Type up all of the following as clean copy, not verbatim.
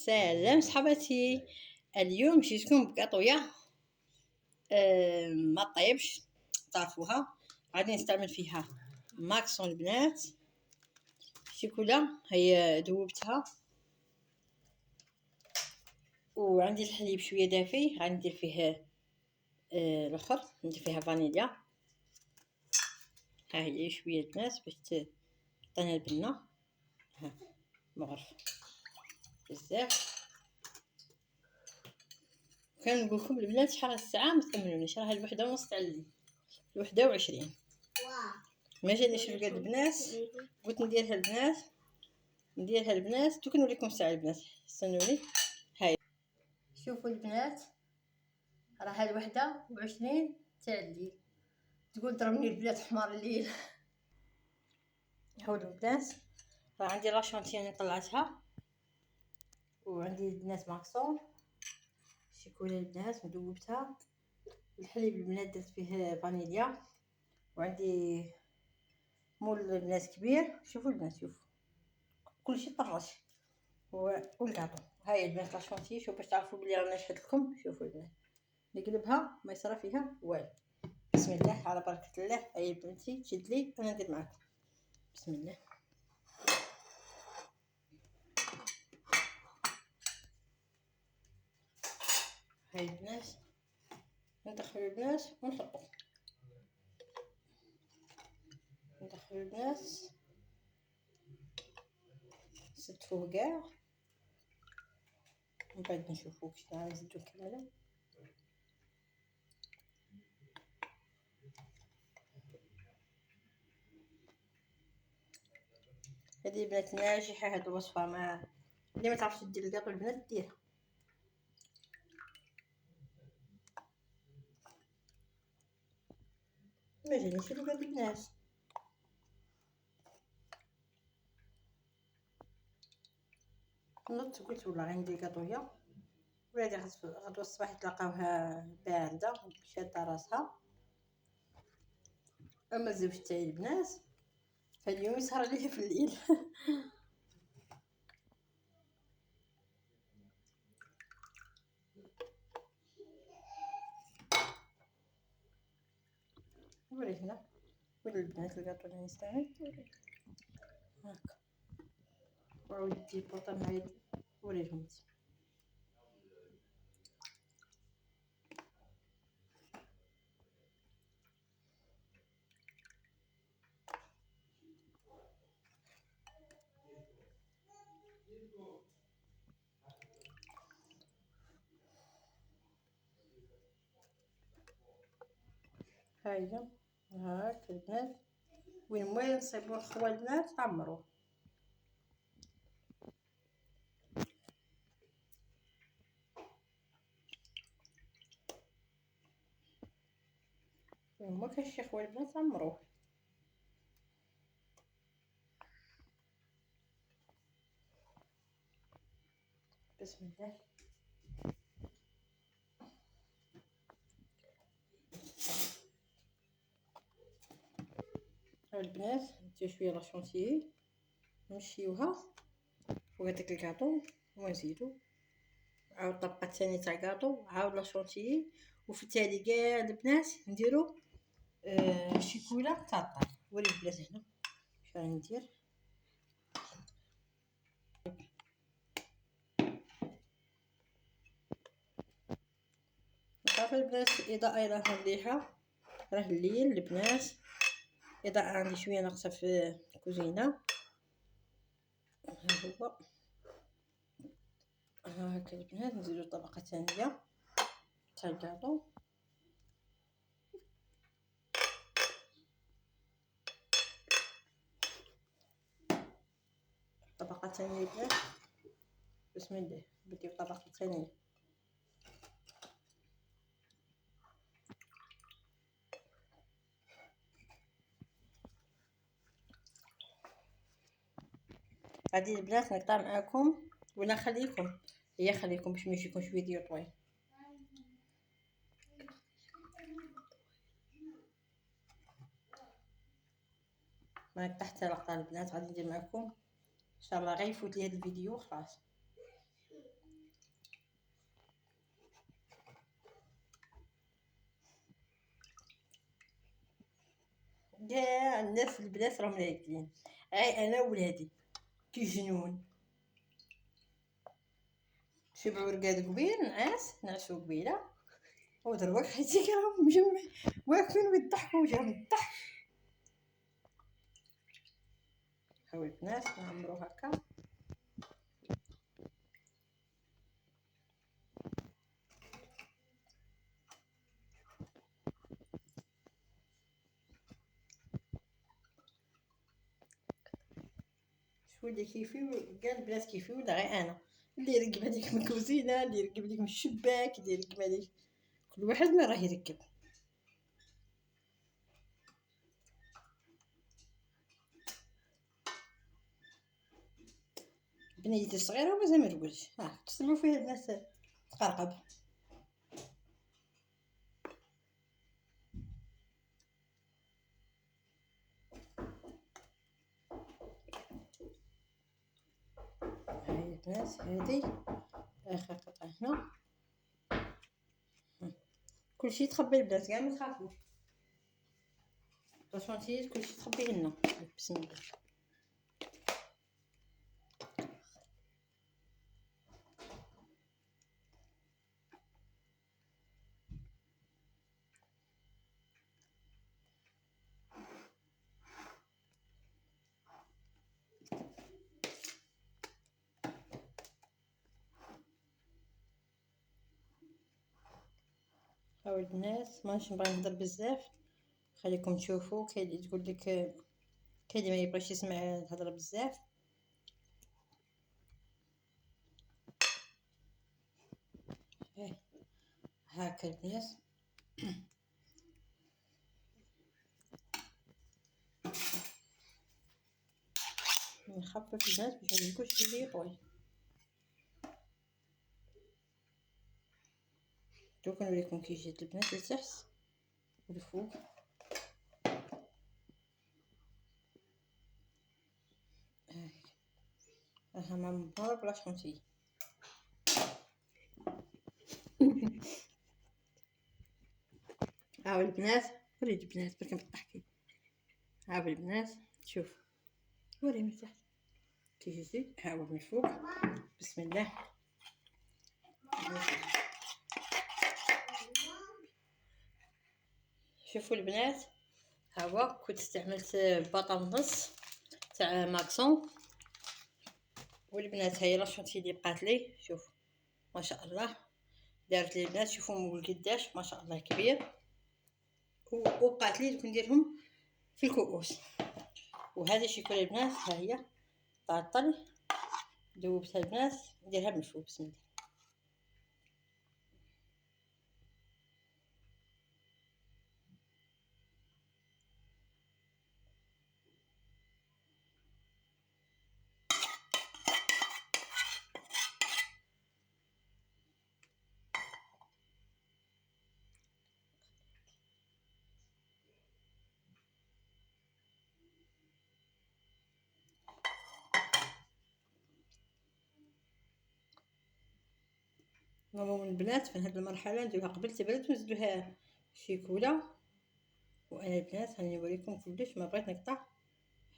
سلام صحباتي. اليوم جيتكم بقطويه ما طيبش، تعرفوها. غادي نستعمل فيها ماكسون البنات. شيكولا هي ذوبتها، وعندي الحليب شويه دافي، غادي ندير فيه الاخر، ندير فيها فانيليا. ها هي شويه البنات باش تعطينا البنه. ها مغرف بزاف. كنقول لكم البنات شحال الساعه ما تكملونيش، راه الوحده ونص تاع الليل، 21. ما جانيش الوقت البنات، قلت نديرها البنات دوك نوريكم الساعه البنات، استنوني. هاي شوفوا البنات، راه الوحده و20 تاع الليل. تقول ضربني البنات حمار الليل. هاو البنات، راه عندي لاشونتيين طلعتها، وعندي البنات ماكسون شيكولا البنات مذوبتها، الحليب البنات درت فيه فانيليا، وعندي مول البنات كبير. شوفوا البنات، شوفوا كلشي طرش والكاطو. هاي البنات لاشونتي، شوفوا باش تعرفوا بلي رانا نشهد لكم. شوفوا البنات نقلبها ما يصرى فيها والو. بسم الله على بركه الله. هاي بنتي تشد لي انا ندير معاكم. بسم الله. هاي البنات ندخل البنات ونطبقوا، ندخل البنات نستفوه كاع، من بعد نشوفو كيش نزيدو الكمالة. هذه البنات ناجحه، هاد الوصفه اللي ما تعرفش دير الكاطو البنات ديرها. ما جانيش الوقت البنات. نضت قلت والله غندير الكاطويه، ولادي غدوه الصباح تلقاوها بارده شاده راسها. اما الزوج تاعي البنات فاليوم يسهر عليا في الليل. وري هنا، وري البنات الكاطو اللي نستعمل، هاكا. وعاودي البطل هايدي وريهم. هايدا هاك البنات، وين ما نصيبوا الخوا البنات عمرو. وين ما كاين شي خوا البنات عمروه. بسم الله. هاو البنات ندير شويه لاشونتيي نمشيوها فوق هداك الكاطو ونزيدو عاود طبقه الثانيه تاع كاطو، عاود لاشونتيي، وفي التالي كاع البنات نديرو شيكولا تاع الطاي. وري البنات هنا واش راني ندير. صافي البنات، الاضاءه راها مليحه، راه الليل البنات، الاضاءه عندي شويه ناقصه في الكوزينه. ها هو هاكا البنات، نزيدو طبقه ثانيه تاع الكاطو. طبقه ثانيه البنات، بسم الله. بديو طبقه ثانيه. غادي البنات نقطع معاكم ولا خليكم، هي خليكم باش ما يجيكمش فيديو طويل. ما تحت لقطه البنات غادي ندير معكم ان شاء الله، غير يفوت لي هذا الفيديو خلاص. كاع الناس البنات راهم رايقين، انا وولادي كي جنون. شبعوا رقاد قبيل نعسو قبيله ودروك حيتي راهم مجمع واقفين ويضحكوا وجههم الضحك. هاو البنات نعمرو هكا. شو اللي كيفي كاع البنات كيفي ولا غير انا اللي يرقب هذيك من الكوزينه، اللي يرقب هذيك من الشباك، اللي يرقب هذيك، كل واحد ما راه يرقب. بنيتي الصغيره ومازال ما رقدش، تصلوا فيه الناس تقرقب. هاي البنات هادي اخر قطعه هنا. كلشي تخبي البنات كاع ما تخافوش، الشونتيات كلشي تخبيه لنا. بسم الله. هاو البنات مانيش نبغي نهضر بزاف، خليكم تشوفوا. كاين اللي تقول لك، كاين اللي ما يبغيش يسمع الهضره بزاف. هاكا البنات نخفف البنات باش ميجيكوش اللي يطول. دوك نوريكم كي جات البنات لتحت والفوق. راها معمره بلا شونتي. هاو البنات وري البنات برك بتضحكي. هاو البنات شوف وري من تحت كي جات، هاو من الفوق. بسم الله. شوفوا البنات، هاو كنت استعملت باطا ونص تاع ماكسون. والبنات هاي لاشونتي اللي بقات لي، شوف ما شاء الله دارت لي البنات. شوفوا مول قداش ما شاء الله كبير. وبقات لي دوك نديرهم في الكؤوس. وهذه الشيكولا البنات ها هي تعطل، ذوبتها البنات نديرها من الفوق. بسم الله. نورمالمون البنات في هذه المرحله نديروها قبل تبرد ونزيدوها شيكولا. وانا البنات راني نوريكم كلش، ما بغيت نقطع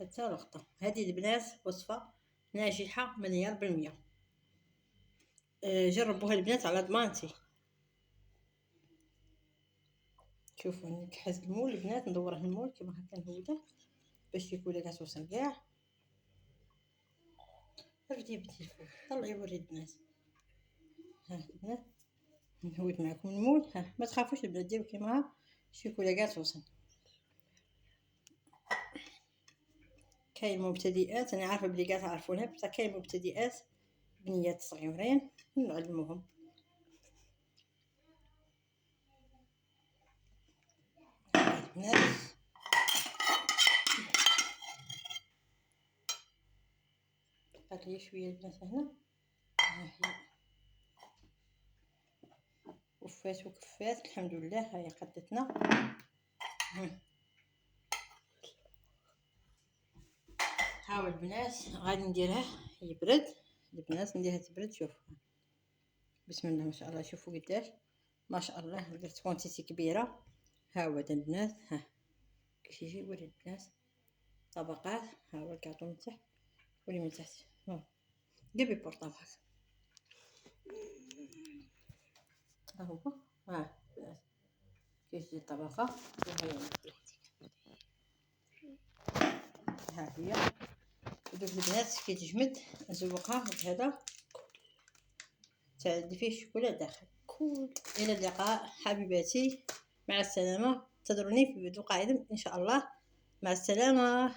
حتى لقطه. هذه البنات وصفه ناجحه 100%. جربوها البنات على ضمانتي. شوفوا نكحز المول البنات، ندوره المول كيما هكا نهوده باش يكون كاع توصل كاع. ردي بالتليفون طلعي وري البنات. ها البنات نهود معكم المول. ما تخافوش البنات، ديروا كيما الشيكولا كاع توصل. كاين مبتدئات، انا عارفه بلي كاع تعرفونها، بصح كاين مبتدئات بنيات صغيرين نعلموهم. البنات بقات لي شويه البنات هنا. ها هي وفات وكفات الحمد لله. هاي قدتنا. هاو البنات غادي نديرها يبرد البنات، نديرها تبرد. شوفوا بسم الله ما شاء الله. شوفوا قداش ما شاء الله درت كونتيتي كبيره. ها هو البنات كيش يجي وري الناس طبقات. ها هو الكاطو من تحت وري من تحت. جيبي برطمان هو. ها كيش دي الطبقة وهي ها هي. ودوك البنات كي تجمد نزوقها بهذا تعدي فيه الشوكولا داخل. الى اللقاء حبيباتي، مع السلامة. انتظروني في فيديو قادم ان شاء الله. مع السلامة.